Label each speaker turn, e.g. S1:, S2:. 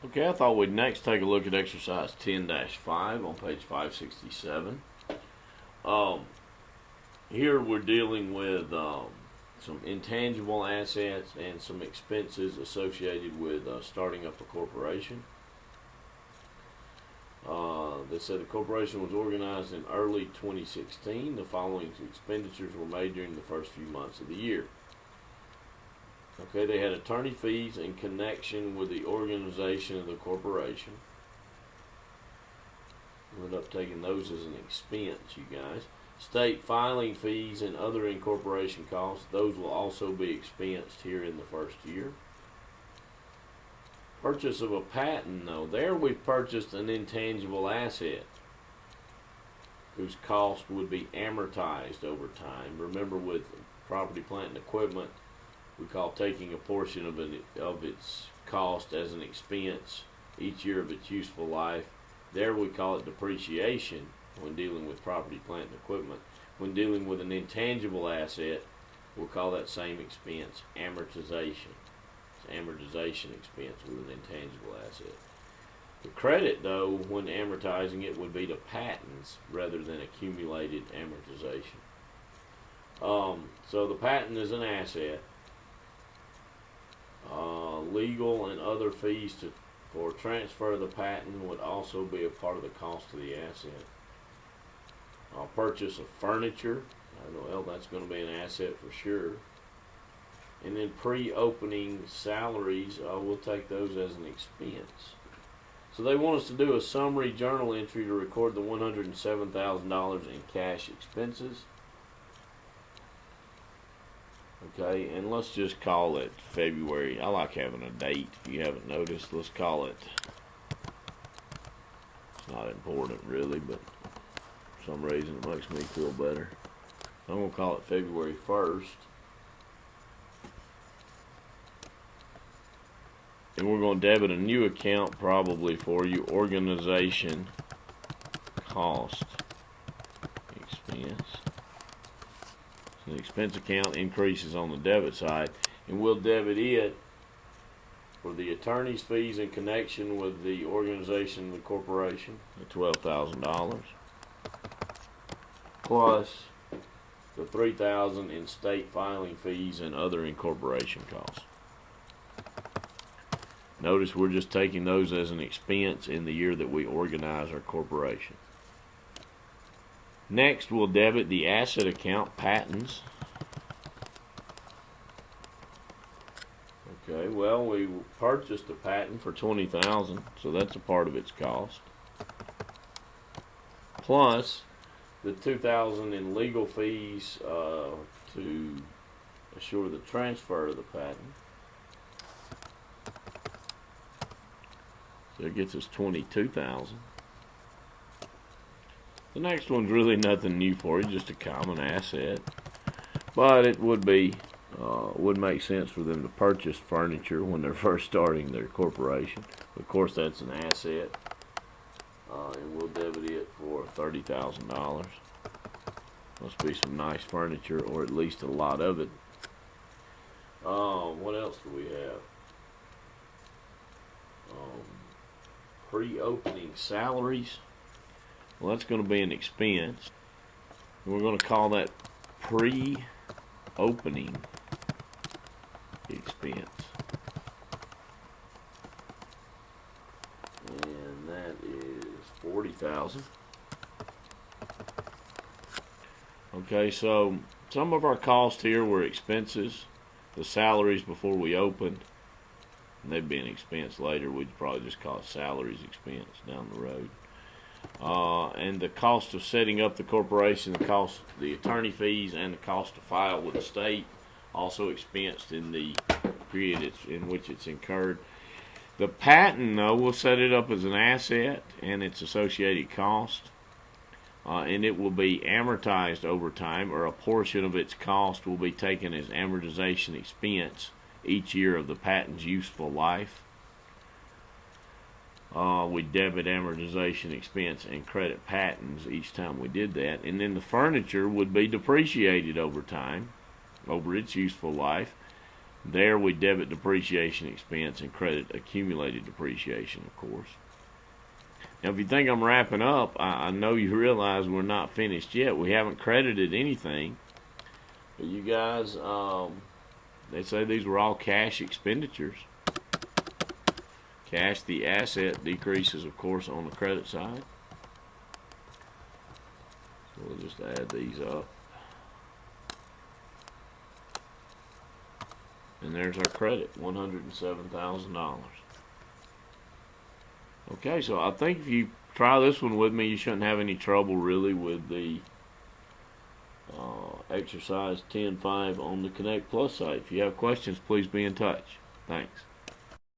S1: Okay, I thought we'd next take a look at exercise 10-5 on page 567. Um, Here we're dealing with some intangible assets and some expenses associated with starting up a corporation. They said the corporation was organized in early 2016. The following expenditures were made during the first few months of the year. Okay, they had attorney fees in connection with the organization of the corporation. We ended up taking those as an expense, you guys. State filing fees and other incorporation costs, those will also be expensed here in the first year. Purchase of a patent, though, there we've purchased an intangible asset whose cost would be amortized over time. Remember, with property, plant, and equipment, we call taking a portion of its cost as an expense each year of its useful life. There we call it depreciation when dealing with property, plant, and equipment. When dealing with an intangible asset, we'll call that same expense amortization. It's amortization expense with an intangible asset. The credit, though, when amortizing it, would be to patents rather than accumulated amortization. So the patent is an asset. Legal and other fees for transfer of the patent would also be a part of the cost of the asset. Purchase of furniture, well, that's going to be an asset for sure. And then pre-opening salaries, we'll take those as an expense. So they want us to do a summary journal entry to record the $107,000 in cash expenses. Okay, and let's just call it February. I like having a date. If you haven't noticed, let's call it, it's not important really, but for some reason it makes me feel better. I'm going to call it February 1st. And we're going to debit a new account probably for you, organization cost expense. So the expense account increases on the debit side, and we'll debit it for the attorney's fees in connection with the organization of the corporation at $12,000, plus the $3,000 in state filing fees and other incorporation costs. Notice we're just taking those as an expense in the year that we organize our corporation. Next, we'll debit the asset account, patents. Okay, well, we purchased a patent for $20,000, so that's a part of its cost. Plus the $2,000 in legal fees to assure the transfer of the patent. So it gets us $22,000. The next one's really nothing new for you, just a common asset. But it would make sense for them to purchase furniture when they're first starting their corporation. Of course, that's an asset. And we'll debit it for $30,000. Must be some nice furniture, or at least a lot of it. What else do we have? Pre-opening salaries. Well, that's going to be an expense. We're going to call that pre-opening expense. And that is $40,000. Okay, so some of our costs here were expenses. The salaries before we opened, and they'd be an expense later. We'd probably just call it salaries expense down the road. And the cost of setting up the corporation, the attorney fees, and the cost to file with the state, also expensed in the period in which it's incurred. The patent, though, we'll set it up as an asset and its associated cost, and it will be amortized over time, or a portion of its cost will be taken as amortization expense each year of the patent's useful life. We debit amortization expense and credit patents each time we did that. And then the furniture would be depreciated over time, over its useful life. There we debit depreciation expense and credit accumulated depreciation, of course. Now, if you think I'm wrapping up, I know you realize we're not finished yet. We haven't credited anything. But you guys, they say these were all cash expenditures. Cash, the asset, decreases, of course, on the credit side. So we'll just add these up. And there's our credit, $107,000. Okay, so I think if you try this one with me, you shouldn't have any trouble really with the exercise 10.5 on the Connect Plus site. If you have questions, please be in touch. Thanks.